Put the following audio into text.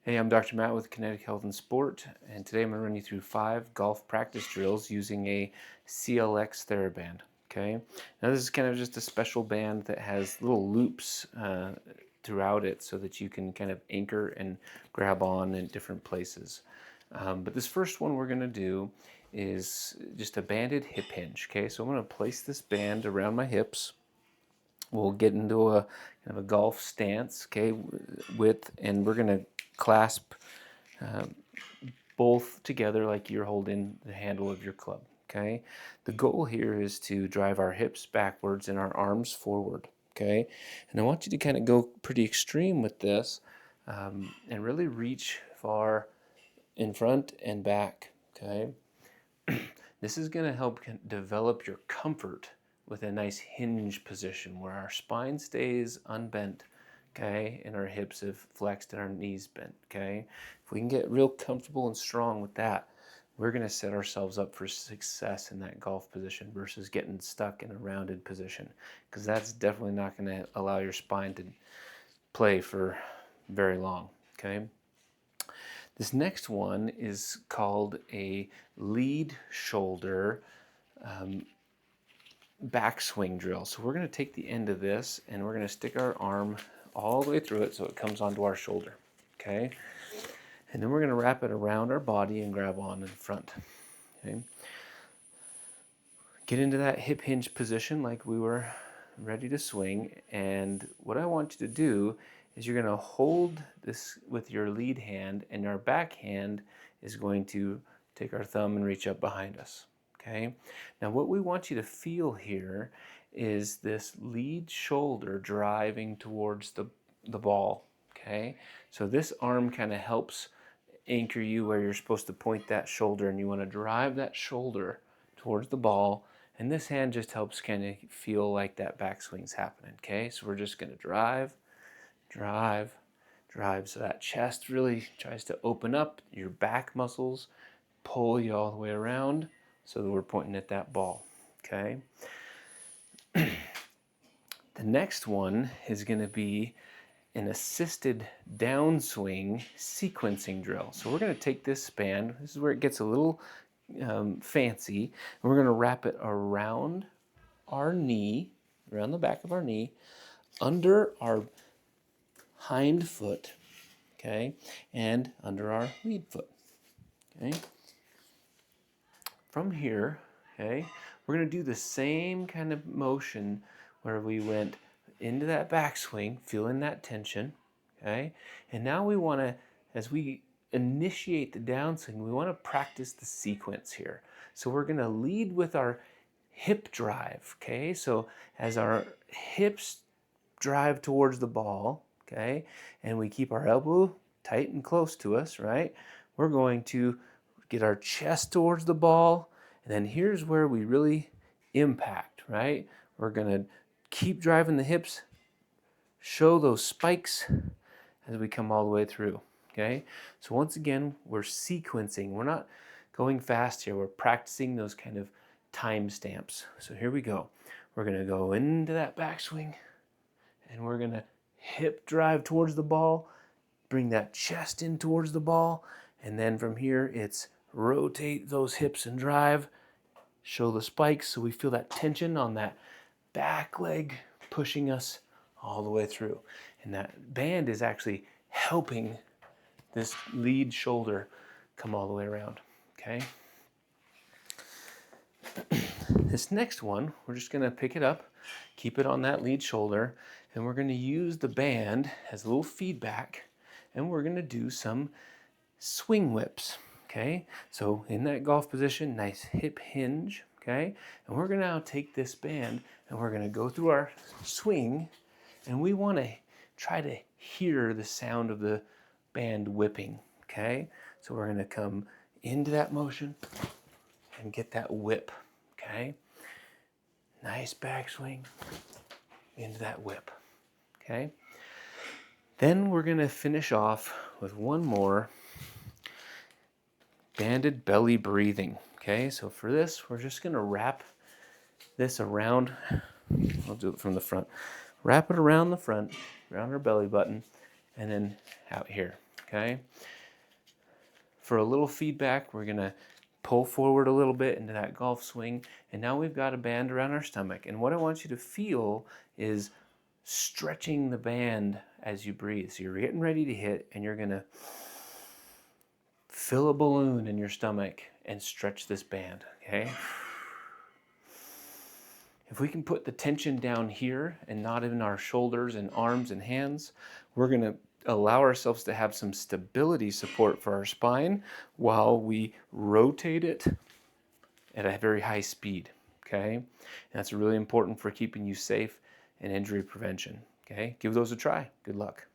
Hey, I'm Dr. Matt with Kinetic Health and Sport, and today I'm going to run you through 5 golf practice drills using a CLX TheraBand. Okay, now this is kind of just a special band that has little loops throughout it so that you can kind of anchor and grab on in different places. But this first one we're going to do is just a banded hip hinge. Okay, so I'm going to place this band around my hips. We'll get into a kind of a golf stance, okay, and we're going to clasp both together like you're holding the handle of your club, okay? The goal here is to drive our hips backwards and our arms forward, okay? And I want you to kind of go pretty extreme with this and really reach far in front and back, okay? This is going to help develop your comfort with a nice hinge position where our spine stays unbent, okay, and our hips have flexed and our knees bent, okay. If we can get real comfortable and strong with that, we're going to set ourselves up for success in that golf position versus getting stuck in a rounded position, because that's definitely not going to allow your spine to play for very long, okay. This next one is called a lead shoulder backswing drill. So we're going to take the end of this and we're going to stick our arm all the way through it so it comes onto our shoulder. Okay? And then we're going to wrap it around our body and grab on in front. Okay? Get into that hip hinge position like we were ready to swing. And what I want you to do is you're going to hold this with your lead hand, and our back hand is going to take our thumb and reach up behind us. Okay? Now what we want you to feel here is this lead shoulder driving towards the ball. Okay? So this arm kind of helps anchor you where you're supposed to point that shoulder, and you want to drive that shoulder towards the ball, and this hand just helps kind of feel like that backswing's happening. Okay, so we're just going to drive, drive, drive. So that chest really tries to open up, your back muscles pull you all the way around so that we're pointing at that ball. Okay. The next one is going to be an assisted downswing sequencing drill. So we're going to take this span, this is where it gets a little fancy, and we're going to wrap it around our knee, around the back of our knee, under our hind foot, okay, and under our lead foot, okay. From here, okay, we're going to do the same kind of motion where we went into that backswing, feeling that tension, okay, and now we want to, as we initiate the downswing, we want to practice the sequence here. So we're going to lead with our hip drive, okay, so as our hips drive towards the ball, okay, and we keep our elbow tight and close to us, right, we're going to get our chest towards the ball, and then here's where we really impact, right? We're going to keep driving the hips, show those spikes as we come all the way through, okay? So once again, we're sequencing. We're not going fast here. We're practicing those kind of time stamps. So here we go. We're going to go into that backswing, and we're going to hip drive towards the ball, bring that chest in towards the ball, and then from here it's rotate those hips and drive, show the spikes so we feel that tension on that back leg pushing us all the way through. And that band is actually helping this lead shoulder come all the way around, okay? This next one, we're just gonna pick it up, keep it on that lead shoulder, and we're gonna use the band as a little feedback, and we're gonna do some swing whips, okay? So in that golf position, nice hip hinge, okay? And we're gonna now take this band and we're gonna go through our swing, and we wanna try to hear the sound of the band whipping, okay? So we're gonna come into that motion and get that whip, okay? Nice backswing into that whip, okay? Then we're gonna finish off with one more banded belly breathing, okay? So for this, we're just gonna wrap this around, I'll do it from the front. Wrap it around the front, around our belly button, and then out here, okay? For a little feedback, we're gonna pull forward a little bit into that golf swing, and now we've got a band around our stomach. And what I want you to feel is stretching the band as you breathe. So you're getting ready to hit, and you're gonna fill a balloon in your stomach and stretch this band, okay? If we can put the tension down here and not in our shoulders and arms and hands, we're going to allow ourselves to have some stability support for our spine while we rotate it at a very high speed, okay? And that's really important for keeping you safe and injury prevention, okay? Give those a try. Good luck.